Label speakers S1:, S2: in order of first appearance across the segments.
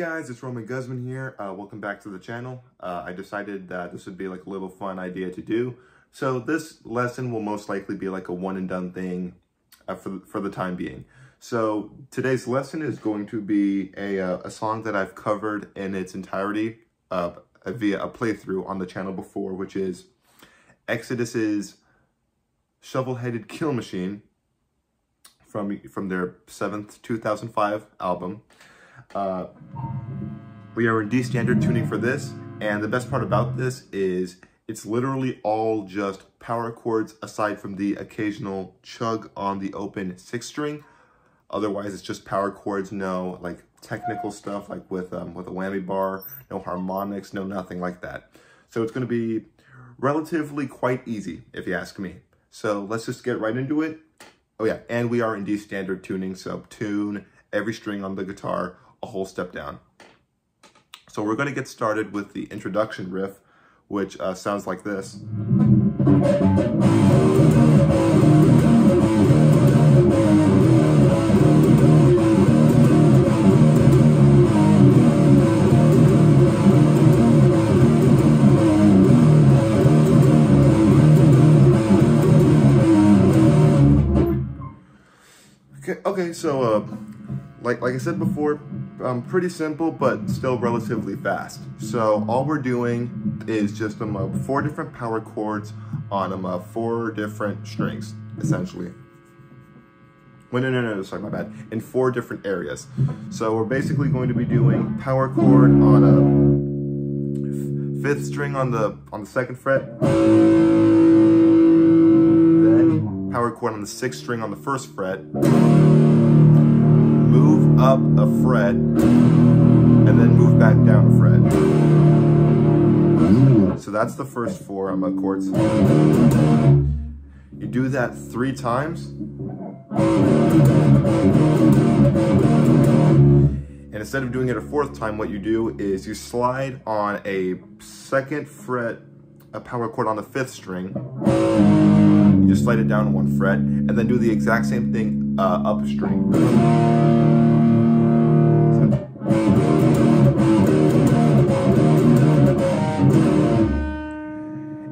S1: guys, it's Roman Guzman here. Welcome back to the channel. I decided that this would be like a little fun idea to do. So this lesson will most likely be like a one and done thing for the time being. So today's lesson is going to be a song that I've covered in its entirety via a playthrough on the channel before, which is Exodus's Shovel-Headed Kill Machine from their 7th 2005 album. We are in D standard tuning for this, and the best part about this is it's literally all just power chords aside from the occasional chug on the open 6th string. Otherwise, it's just power chords, no like technical stuff like with a whammy bar, no harmonics, no nothing like that. So it's going to be relatively quite easy if you ask me. So let's just get right into it. Oh yeah, and we are in D standard tuning, so tune every string on the guitar a whole step down. So we're going to get started with the introduction riff, which sounds like this. Okay, so like I said before, pretty simple, but still relatively fast. So all we're doing is just 4 different power chords on 4 different strings, essentially. Well, no, sorry, my bad. In 4 different areas. So we're basically going to be doing power chord on a 5th string on the 2nd fret. Then power chord on the 6th string on the 1st fret. Move up a fret, and then move back down a fret. So that's the first 4 chords. You do that 3 times. And instead of doing it a 4th time, what you do is you slide on a 2nd fret, a power chord on the 5th string. You just slide it down 1 fret, and then do the exact same thing up a string.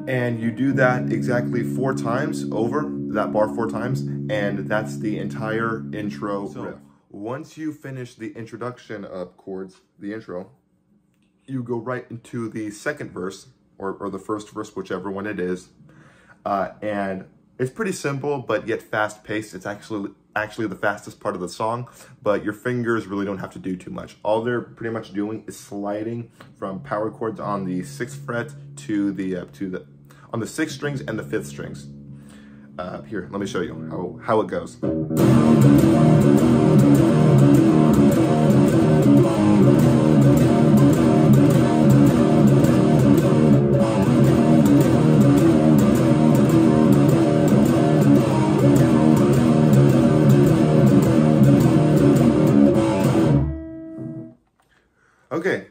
S1: And you do that exactly 4 times over, that bar 4 times, and that's the entire intro riff. Once you finish the introduction of chords, the intro, you go right into the 2nd verse, or the 1st verse, whichever one it is, and it's pretty simple, but yet fast-paced. It's actually the fastest part of the song, but your fingers really don't have to do too much. All they're pretty much doing is sliding from power chords on the 6th fret to the on the 6th strings and the 5th strings. Here, let me show you how it goes. Okay,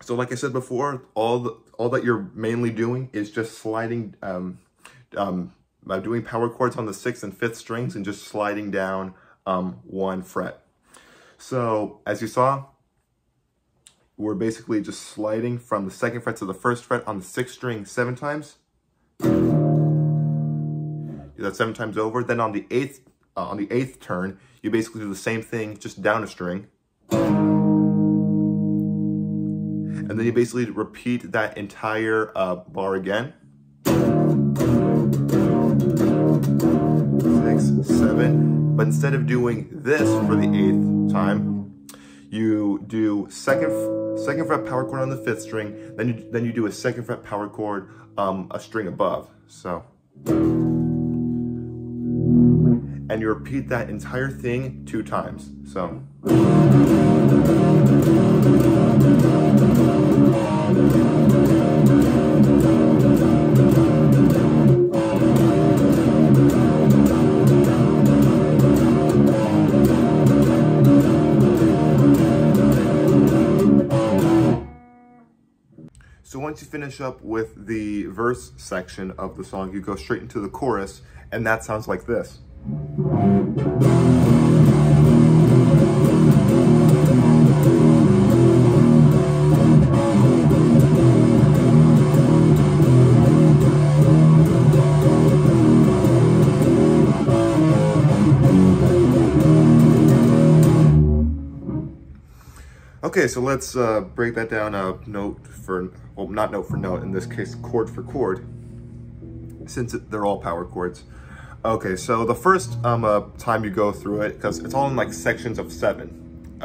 S1: so like I said before, all that you're mainly doing is just sliding, doing power chords on the 6th and 5th strings and just sliding down 1 fret. So as you saw, we're basically just sliding from the 2nd fret to the 1st fret on the 6th string 7 times. Do that 7 times over. Then on the 8th turn, you basically do the same thing, just down a string. And then you basically repeat that entire bar again. 6, 7. But instead of doing this for the 8th time, you do 2nd fret power chord on the 5th string. Then you do a 2nd fret power chord a string above. So, and you repeat that entire thing 2 times. So. So once you finish up with the verse section of the song, you go straight into the chorus, and that sounds like this. Okay, so let's break that down note for, well, not note for note, in this case, chord for chord, since they're all power chords. Okay, so the first time you go through it, because it's all in like sections of 7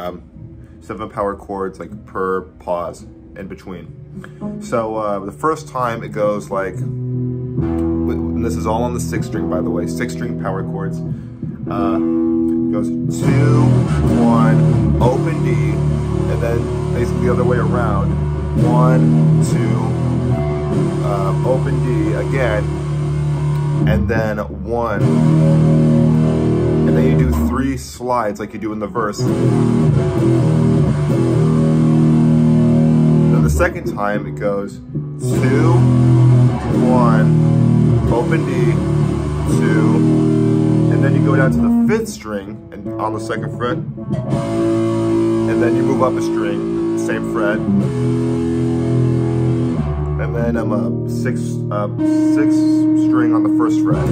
S1: power chords, like per pause in between. So the first time it goes like, and this is all on the 6th string, by the way, 6-string power chords. It goes 2, 1, open D, and then basically the other way around, 1, 2, open D again, and then 1, and then you do 3 slides like you do in the verse. Then the second time it goes 2, 1, open D, 2, and then you go down to the 5th string and on the 2nd fret, and then you move up a string, same fret, and then I'm a 6th string on the 1st fret.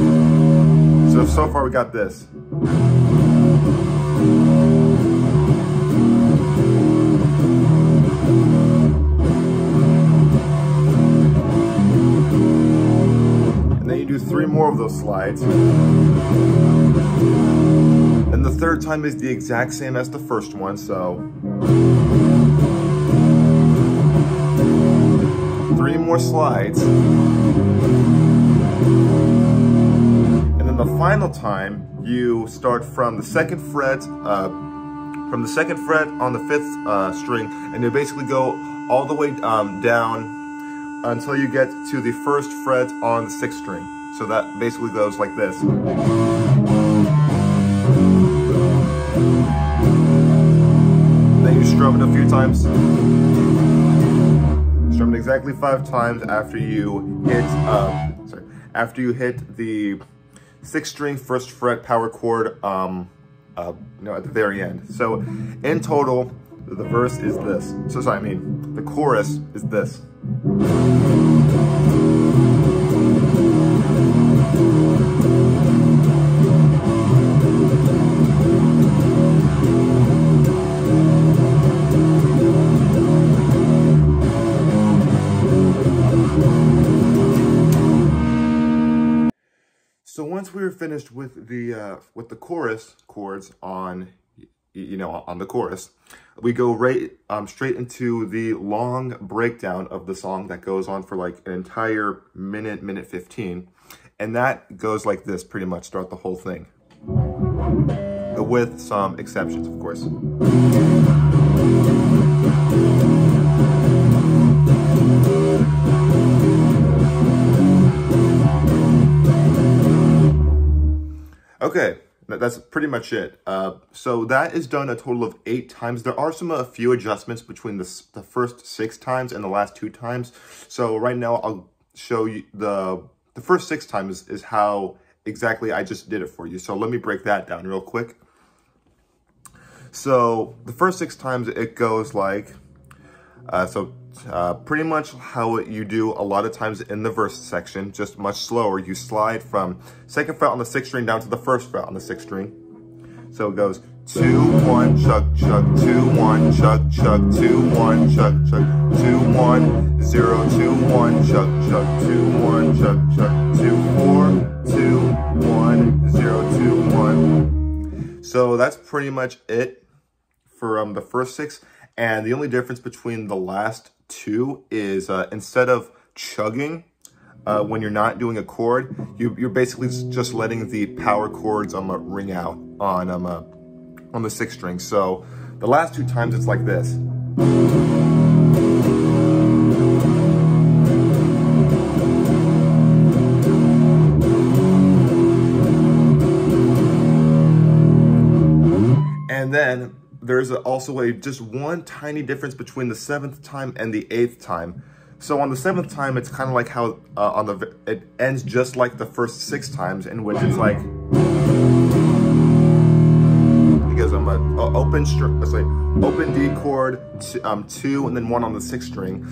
S1: So far we got this. And then you do 3 more of those slides. And the third time is the exact same as the first one, so 3 more slides. And then the final time, you start from the 2nd fret, on the 5th string, and you basically go all the way down until you get to the 1st fret on the 6th string. So that basically goes like this. Then you strum it a few times. Strum it exactly 5 times after you hit the 6th string 1st fret power chord at the very end. So in total, the verse is this. The chorus is this. So once we were finished with the chorus chords on the chorus, we go right straight into the long breakdown of the song that goes on for like an entire minute 15, and that goes like this pretty much throughout the whole thing, with some exceptions, of course. Okay, that's pretty much it. So that is done a total of 8 times. There are a few adjustments between the first 6 times and the last 2 times. So right now I'll show you the first 6 times is how exactly I just did it for you. So let me break that down real quick. So the first 6 times it goes like, pretty much how you do a lot of times in the verse section, just much slower. You slide from 2nd fret on the 6th string down to the 1st fret on the 6th string. So it goes 2, 1, chug, chug, 2, 1, chug, chug, 2, 1, chug, chug, 2, 1, 0, 2, 1, chug, chug, 2, 1, chug, chug, 2, 4, 2, 1, 0, 2, 1. So that's pretty much it for the first 6. And the only difference between the last 2 is instead of chugging, when you're not doing a chord, you're basically just letting the power chords ring out on the 6th string. So the last 2 times it's like this. And then there's also just one tiny difference between the 7th time and the 8th time. So on the 7th time, it's kind of like how it ends just like the first 6 times, in which it's like, because I'm an open D chord, 2, and then 1 on the 6th string.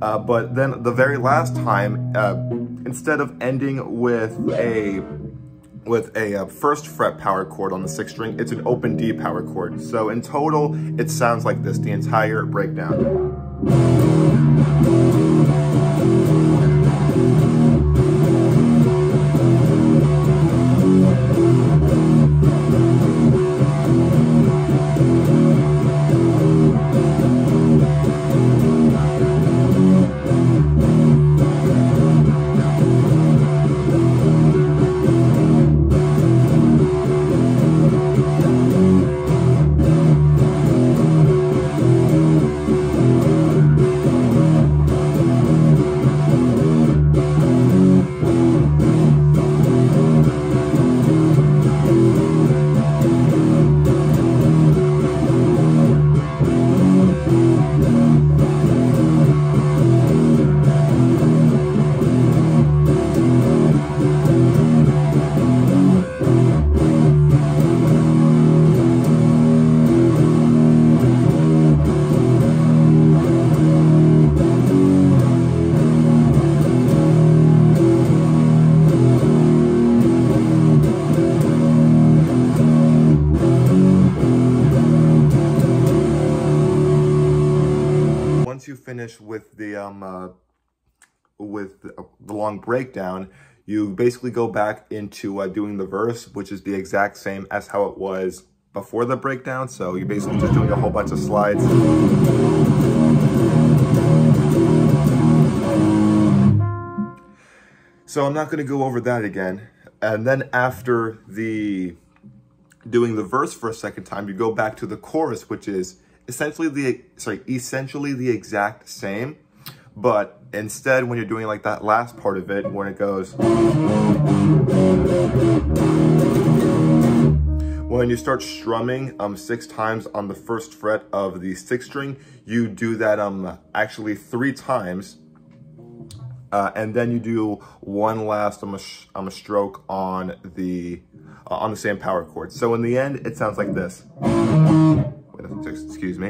S1: But then the very last time, instead of ending with a with a first fret power chord on the 6th string. It's an open D power chord. So in total, it sounds like this, the entire breakdown. Once you finish with the long breakdown, you basically go back into doing the verse, which is the exact same as how it was before the breakdown. So you're basically just doing a whole bunch of slides. So I'm not going to go over that again. And then after doing the verse for a second time, you go back to the chorus, which is essentially the exact same, but instead when you're doing like that last part of it, when it goes, when you start strumming 6 times on the 1st fret of the 6th string, you do that actually 3 times, and then you do one last stroke on the same power chord. So in the end, it sounds like this. Excuse me.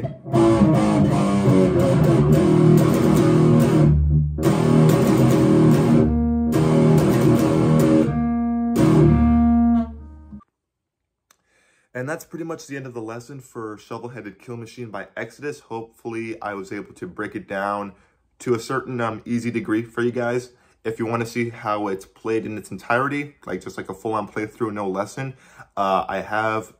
S1: And that's pretty much the end of the lesson for Shovel-Headed Kill Machine by Exodus. Hopefully I was able to break it down to a certain easy degree for you guys. If you want to see how it's played in its entirety, just like a full-on playthrough, no lesson, I have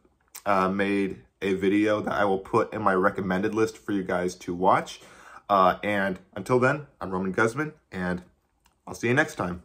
S1: made a video that I will put in my recommended list for you guys to watch. And until then, I'm Roman Guzman, and I'll see you next time.